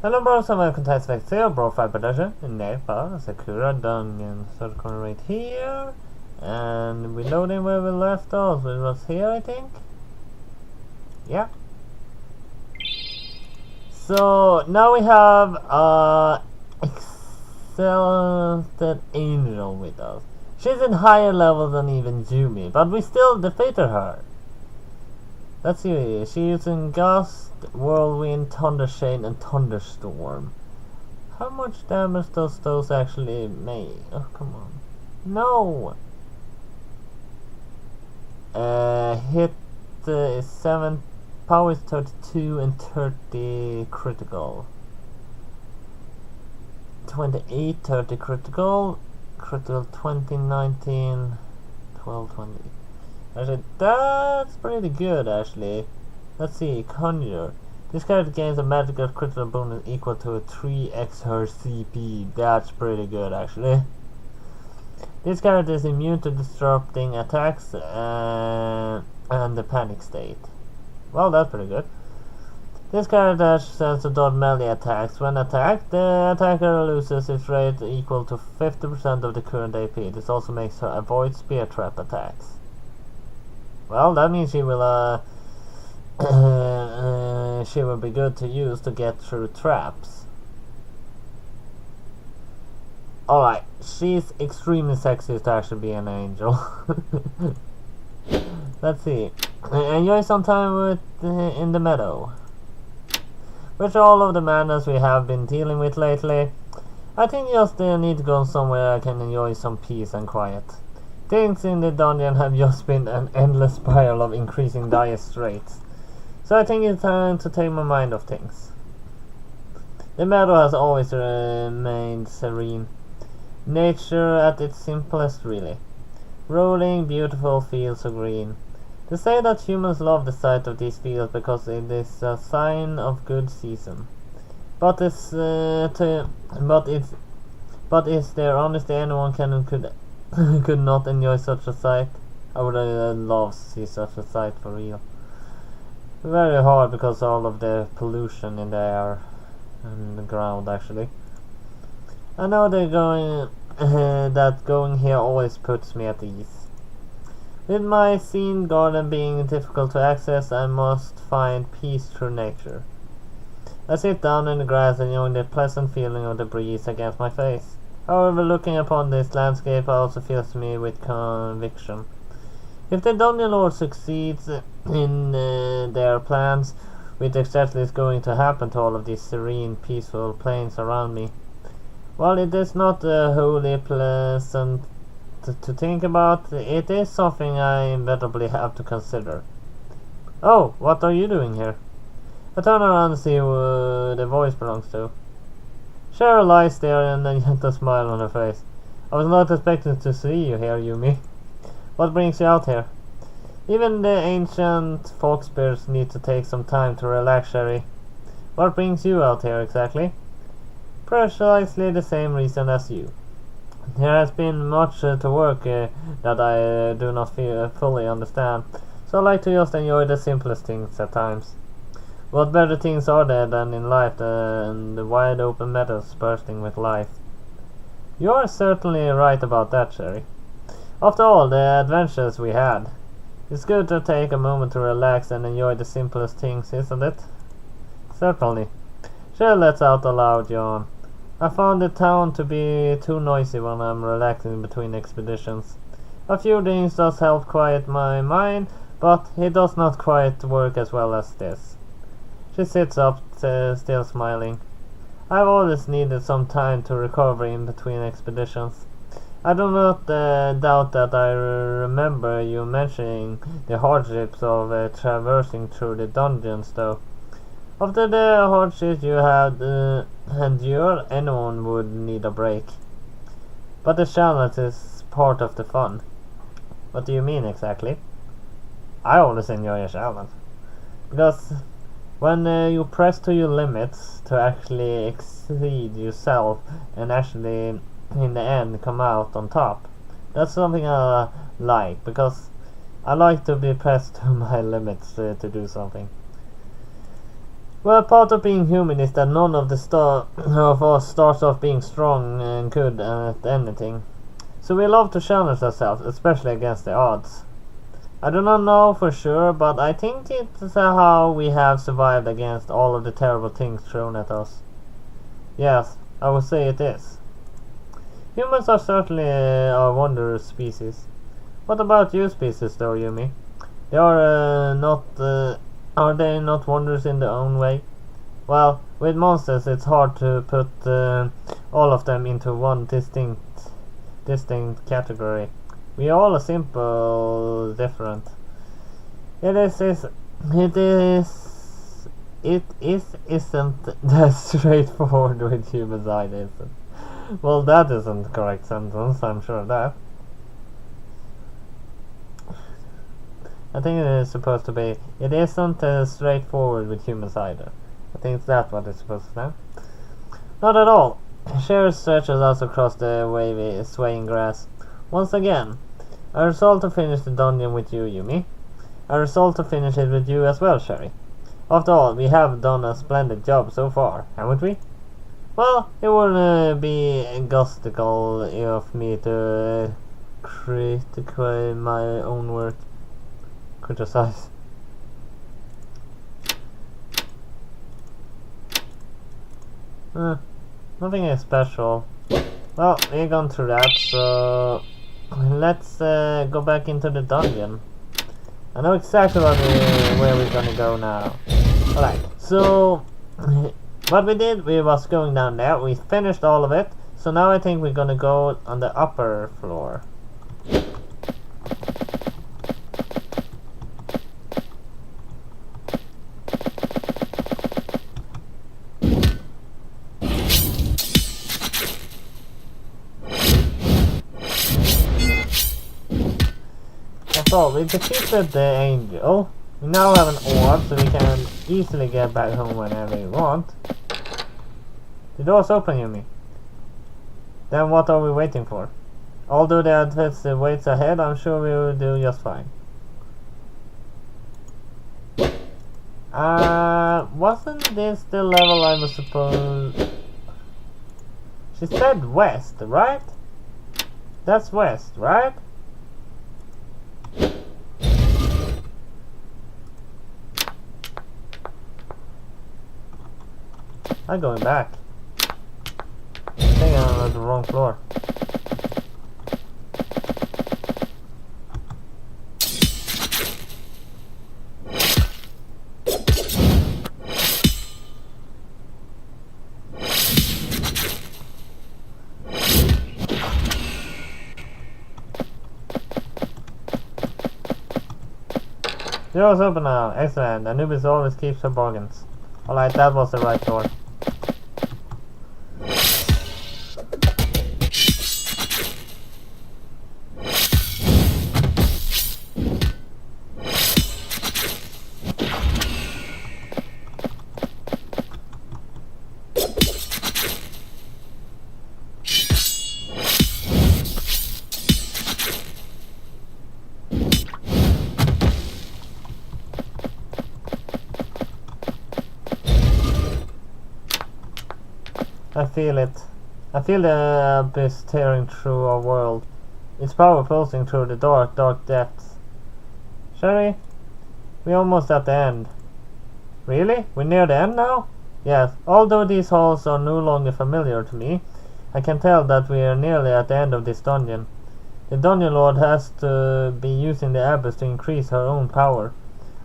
Hello bros and welcome to Aspect 0 BroFive production in Nepal, Sakura Dungen. So it's going right here. And we're loading where we left off. It was here, I think. Yeah. So now we have Exalted Angel with us. She's in higher level than even Yumi, but we still defeated her. Let's see, she's using Gust, Whirlwind, Thundershade, and Thunderstorm. How much damage does those actually make? Oh, come on. No! Hit is 7, power is 32, and 30 critical. 28, 30 critical, 20, 19, 12, 20. Actually, that's pretty good, actually. Let's see, Conjure. This character gains a magical critical bonus equal to 3x her CP. That's pretty good, actually. This character is immune to disrupting attacks and the panic state. Well, that's pretty good. This character has sense to dodge melee attacks. When attacked, the attacker loses its rate equal to 50% of the current AP. This also makes her avoid spear trap attacks. Well, that means she will she will be good to use to get through traps. Alright, she's extremely sexy to actually be an angel. Let's see. Enjoy some time with in the meadow. With all of the madness we have been dealing with lately, I think just need to go somewhere I can enjoy some peace and quiet. Things in the dungeon have just been an endless spiral of increasing dire straits, so I think it's time to take my mind off things. The meadow has always remained serene. Nature at its simplest, really. Rolling, beautiful fields of green. They say that humans love the sight of these fields because it is a sign of good season. But is there honestly anyone could not enjoy such a sight? I would love to see such a sight for real. Very hard because all of the pollution in the air and the ground, actually. I know they're going that going here always puts me at ease. With my scene garden being difficult to access, I must find peace through nature. I sit down in the grass enjoying the pleasant feeling of the breeze against my face. However, looking upon this landscape also fills me with conviction. If the Dungeon Lord succeeds in their plans, which exactly is going to happen to all of these serene, peaceful plains around me, while it is not wholly pleasant to think about, it is something I inevitably have to consider. Oh, what are you doing here? I turn around and see who the voice belongs to. Cheryl lies there and a gentle smile on her face. I was not expecting to see you here, Yumi. What brings you out here? Even the ancient folk spirits need to take some time to relax, Sherry. What brings you out here exactly? Precisely the same reason as you. There has been much to work that I do not fully understand, so I like to just enjoy the simplest things at times. What better things are there than in life than the wide open meadows bursting with life? You are certainly right about that, Sherry. After all the adventures we had, it's good to take a moment to relax and enjoy the simplest things, isn't it? Certainly. Sherry lets out a loud yawn. I found the town to be too noisy when I'm relaxing between expeditions. A few things does help quiet my mind, but it does not quite work as well as this. She sits up, still smiling. I've always needed some time to recover in between expeditions. I do not doubt that I remember you mentioning the hardships of traversing through the dungeons, though. After the hardships you had endured, anyone would need a break. But the challenge is part of the fun. What do you mean exactly? I always enjoy a challenge. Because when you press to your limits to actually exceed yourself and actually in the end come out on top, that's something I like, because I like to be pressed to my limits to do something. Well, part of being human is that none of of us starts off being strong and good at anything. So we love to challenge ourselves, especially against the odds. I do not know for sure, but I think it's how we have survived against all of the terrible things thrown at us. Yes, I would say it is. Humans are certainly a wondrous species. What about you species though, Yumi? They are are they not wondrous in their own way? Well, with monsters it's hard to put all of them into one distinct category. We are all a simple different. It isn't that straightforward with human side, is it? Well, that isn't the correct sentence, I'm sure of that. I think it is supposed to be, it isn't straightforward with humans either. I think that's what it's supposed to say. Not at all. Sherry stretches us across the wavy, swaying grass. Once again, I resolve to finish the dungeon with you, Yumi. I resolve to finish it with you as well, Sherry. After all, we have done a splendid job so far, haven't we? Well, it wouldn't be egotistical of me to critique my own work. Criticize. Nothing is special. Well, we've gone through that, so let's go back into the dungeon. I know exactly where we're gonna go now. Alright, so what we did, we was going down there, we finished all of it, so now I think we're gonna go on the upper floor. So we defeated the angel. We now have an orb, so we can easily get back home whenever we want. The door's open, Yumi. Then what are we waiting for? Although the advance waits ahead, I'm sure we will do just fine. Wasn't this the level I was supposed... She said west, right? That's west, right? I'm going back. I think I'm on the wrong floor. The door's open now. Excellent. Anubis always keeps her bargains. Alright, that was the right door. I feel it. I feel the abyss tearing through our world. Its power pulsing through the dark depths. Sherry, we're almost at the end. Really? We're near the end now? Yes, although these halls are no longer familiar to me, I can tell that we are nearly at the end of this dungeon. The Dungeon Lord has to be using the abyss to increase her own power.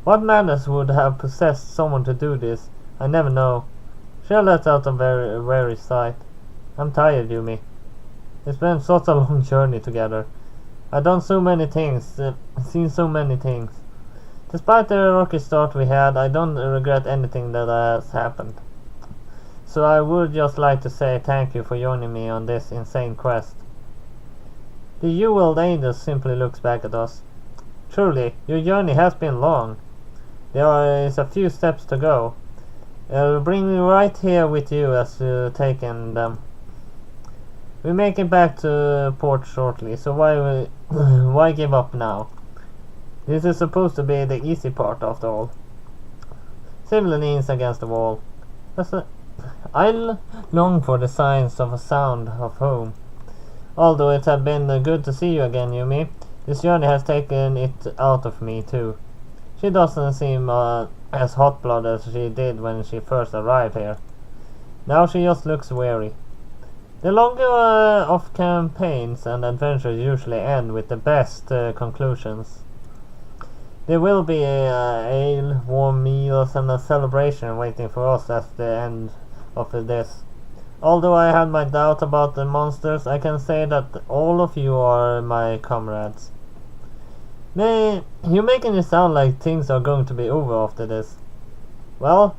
What madness would have possessed someone to do this? I never know. She lets out a weary sigh. I'm tired, Yumi. It's been such a long journey together. I've done so many things, seen so many things. Despite the rocky start we had, I don't regret anything that has happened. So I would just like to say thank you for joining me on this insane quest. The jeweled angel simply looks back at us. Truly, your journey has been long. There is a few steps to go. I'll bring you right here with you as you taken them. We make it back to port shortly, so why give up now? This is supposed to be the easy part after all. Sibling leans against the wall. I long for the signs of a sound of home. Although it has been good to see you again, Yumi, this journey has taken it out of me too. She doesn't seem as hot-blooded as she did when she first arrived here. Now she just looks weary. The longer of campaigns and adventures usually end with the best conclusions. There will be ale, warm meals, and a celebration waiting for us at the end of this. Although I had my doubt about the monsters, I can say that all of you are my comrades. You're making it sound like things are going to be over after this. Well,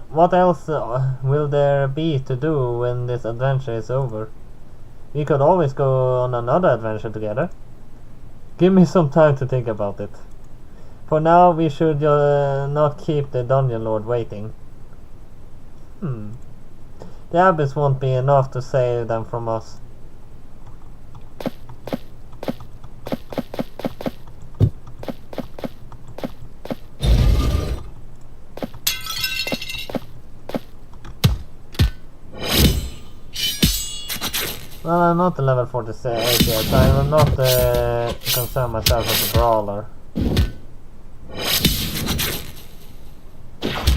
what else will there be to do when this adventure is over? We could always go on another adventure together. Give me some time to think about it. For now, we should not keep the Dungeon Lord waiting. The abyss won't be enough to save them from us. Well, I'm not at level 48 yet, so I will not concern myself with the brawler.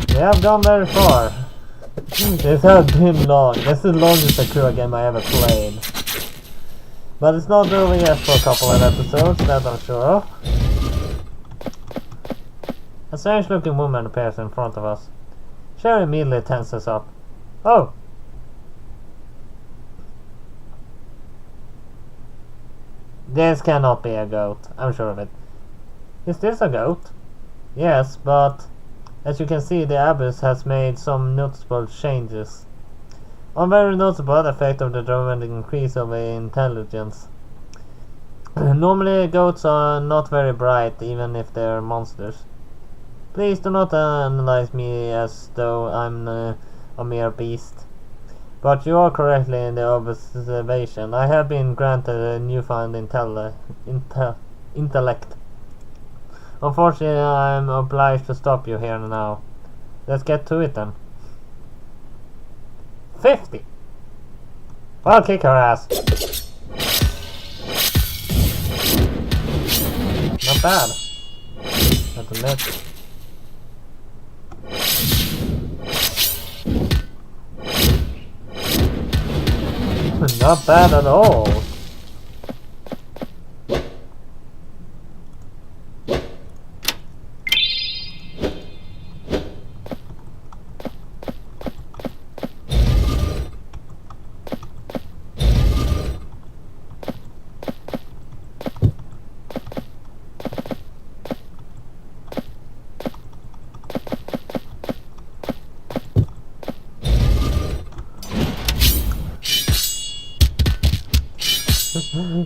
We have gone very far. This has been long. This is the longest Sakura game I ever played. But it's not over yet for a couple of episodes, that I'm sure of. A strange looking woman appears in front of us. Sherry immediately tenses up. Oh! This cannot be a goat, I'm sure of it. Is this a goat? Yes, but as you can see, the abyss has made some noticeable changes. One very noticeable effect of the dramatic increase of intelligence. Normally goats are not very bright, even if they are monsters. Please do not analyze me as though I'm a mere beast. But you are correctly in the observation. I have been granted a newfound intellect. Unfortunately, I am obliged to stop you here and now. Let's get to it then. 50! I'll kick her ass. Not bad. Not a net. Not bad at all.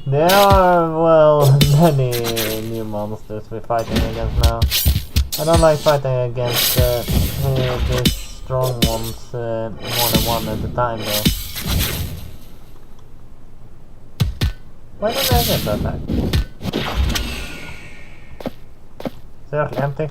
There are, well, many new monsters we're fighting against now. I don't like fighting against these strong ones more than one at a time though. Why don't I get that back? Seriously, empty?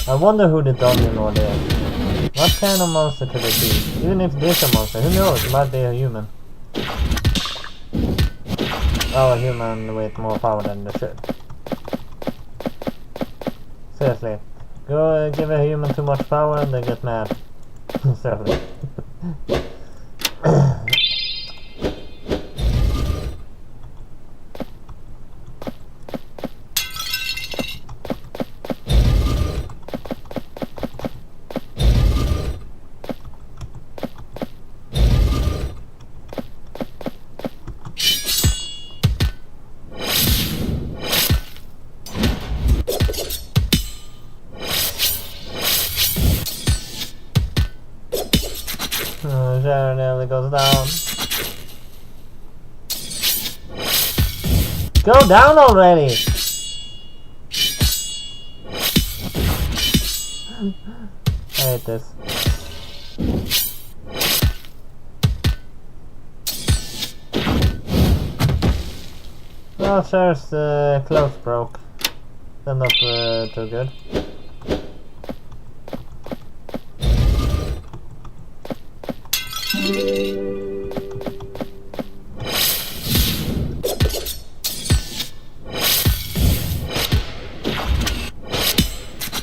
I wonder who the Dungeon Lord is. What kind of monster could it be? Even if it is a monster, who knows? It might be a human. Oh, a human with more power than the ship. Seriously. Go give a human too much power and they get mad. Seriously. Sharon nearly goes down. Go down already! I hate this. Well, Cher's clothes broke. They're not too good.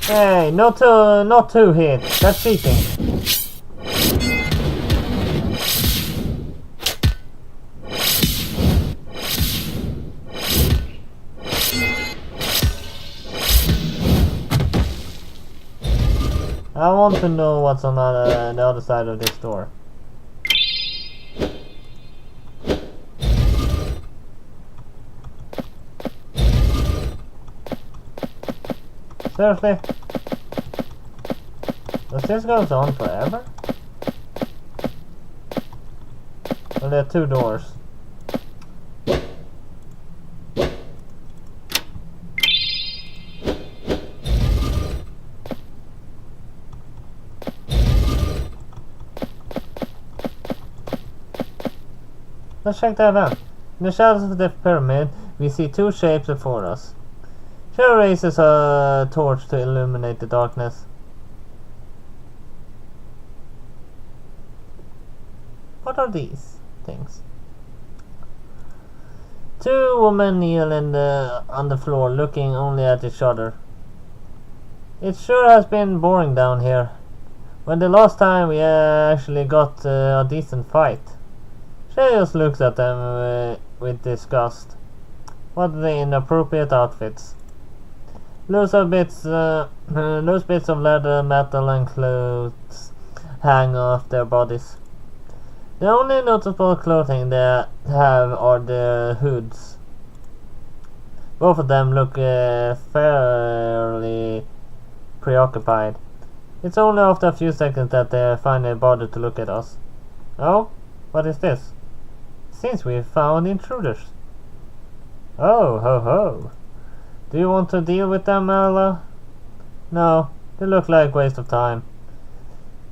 Hey, not two hits. That's cheating. I want to know what's on the other side of this door. Seriously? Does this go on forever? Well, there are two doors. Let's check that out. In the shadows of the pyramid, we see two shapes before us. She raises a torch to illuminate the darkness. What are these things? Two women kneel on the floor, looking only at each other. It sure has been boring down here. When the last time we actually got a decent fight. She just looks at them with disgust. What the inappropriate outfits. Loose bits of leather, metal and clothes hang off their bodies. The only notable clothing they have are their hoods. Both of them look fairly preoccupied. It's only after a few seconds that they finally bother to look at us. Oh? What is this? Seems we've found intruders. Oh, ho ho. Do you want to deal with them, Ella? No, they look like waste of time.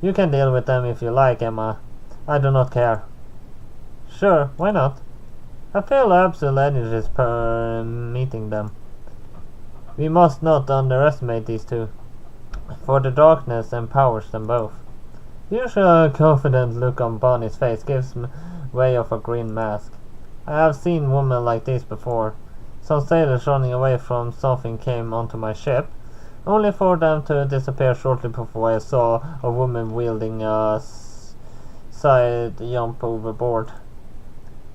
You can deal with them if you like, Emma. I do not care. Sure, why not? I feel absolute energies per meeting them. We must not underestimate these two, for the darkness empowers them both. The usual confident look on Bonnie's face gives way of a green mask. I have seen women like this before. Some sailors running away from something came onto my ship, only for them to disappear shortly before I saw a woman wielding a side jump overboard.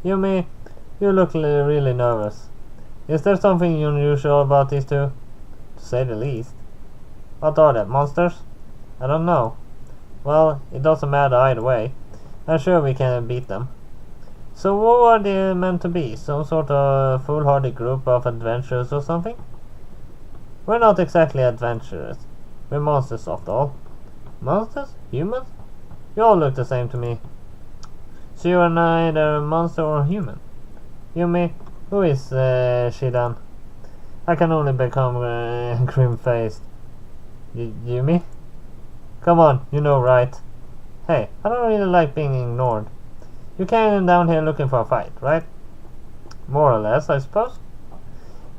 Yumi, you look really nervous. Is there something unusual about these two? To say the least. What are they, monsters? I don't know. Well, it doesn't matter either way. I'm sure we can beat them. So what are they meant to be? Some sort of foolhardy group of adventurers or something? We're not exactly adventurers. We're monsters after all. Monsters? Humans? You all look the same to me. So you are neither a monster or human. Yumi, who is she then? I can only become grim-faced. Yumi? Come on, you know right. Hey, I don't really like being ignored. You came down here looking for a fight, right? More or less, I suppose.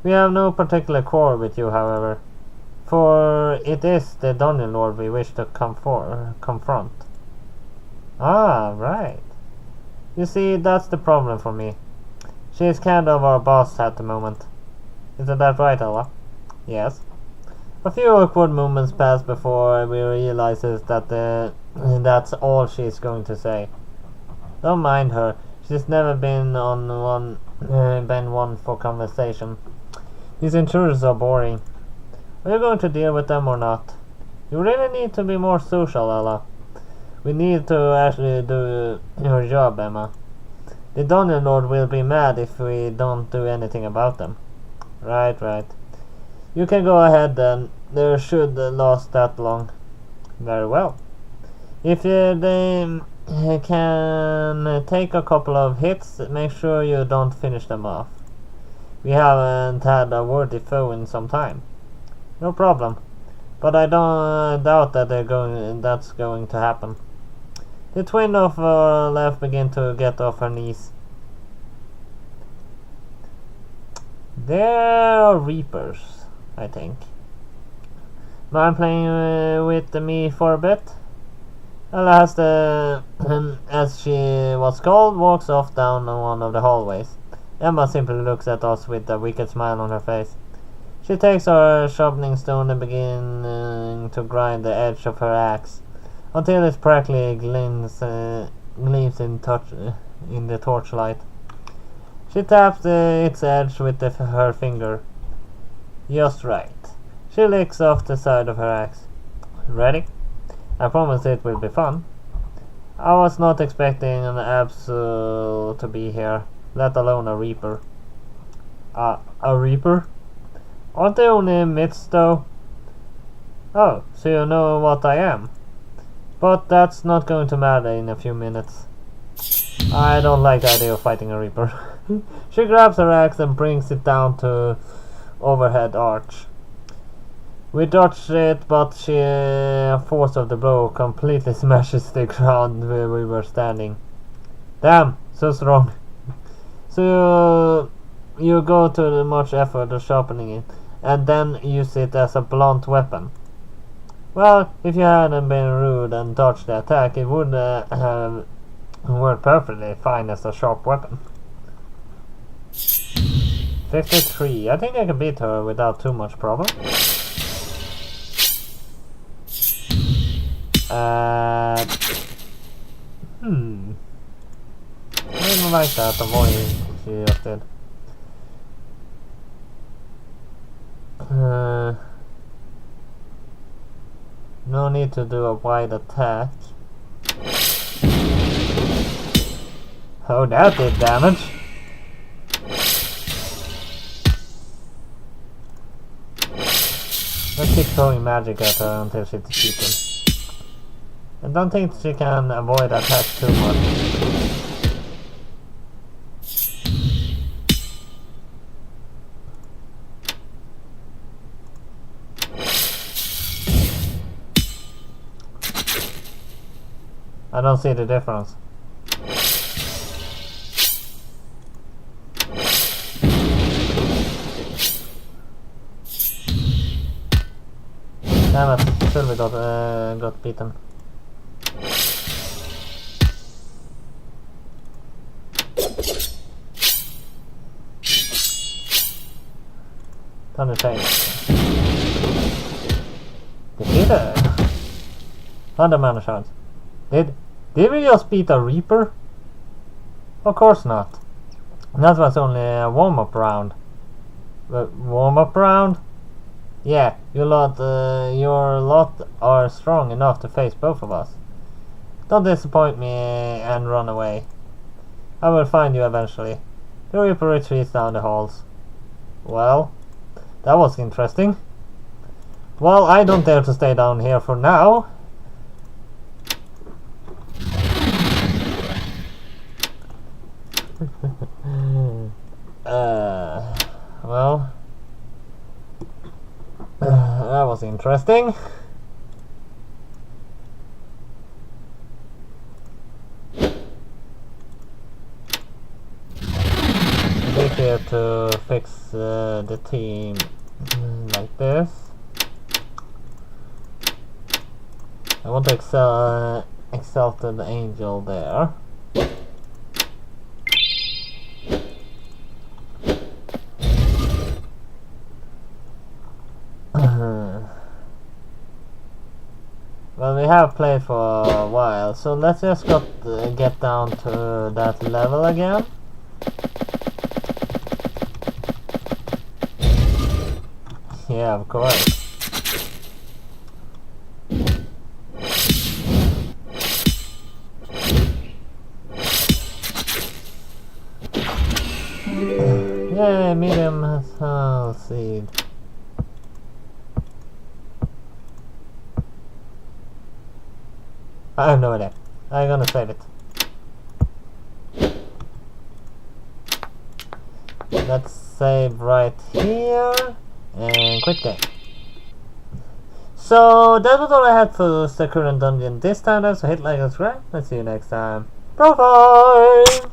We have no particular quarrel with you, however. For it is the Dungeon Lord we wish to confront. Ah, right. You see, that's the problem for me. She is kind of our boss at the moment. Isn't that right, Ella? Yes. A few awkward moments pass before we realize that that's all she's going to say. Don't mind her. She's never been one for conversation. These intruders are boring. Are you going to deal with them or not? You really need to be more social, Ella. We need to actually do your job, Emma. The Dungeon Lord will be mad if we don't do anything about them. Right. You can go ahead then. They should last that long. Very well. If they can take a couple of hits, make sure you don't finish them off. We haven't had a worthy foe in some time. No problem. But I don't doubt that that's going to happen. The twin of our left begin to get off her knees. They're reapers, I think. Mind playing with me for a bit? As she was called, walks off down one of the hallways. Emma simply looks at us with a wicked smile on her face. She takes her sharpening stone and begins to grind the edge of her axe until it practically gleams in the torchlight. She taps its edge with her finger. Just right. She licks off the side of her axe. Ready? I promise it will be fun. I was not expecting an absol to be here, let alone a reaper. A reaper? Aren't they only myths though? Oh, so you know what I am. But that's not going to matter in a few minutes. I don't like the idea of fighting a reaper. She grabs her axe and brings it down to overhead arch. We dodged it, but sheer force of the blow completely smashes the ground where we were standing. Damn, so strong. So you go to the much effort of sharpening it, and then use it as a blunt weapon. Well, if you hadn't been rude and dodged the attack, it would have worked perfectly fine as a sharp weapon. 53. I think I can beat her without too much problem. I didn't like that, the voice she just did. No need to do a wide attack. Oh, that did damage. Let's keep throwing magic at her until she defeats him. I don't think she can avoid attacks too much. I don't see the difference. Damn it, Sylvie got beaten. Thunder change. Defeated. Thunder mana shards. Did we just beat a Reaper? Of course not. That was only a warm-up round. Warm-up round? Yeah, your lot are strong enough to face both of us. Don't disappoint me and run away. I will find you eventually. The Reaper retreats down the halls. Well, that was interesting. Well, I don't dare to stay down here for now. Well, that was interesting. Click here to fix the team like this. I want to exalted angel there. Well, we have played for a while, so let's just get down to that level again. Yeah, of course. Yay, medium seed. I have no idea. I'm gonna save it. let's save right here and quit game. So that was all I had for Sakura Dungeon this time, so hit like and subscribe. Let's see you next time. BroFive!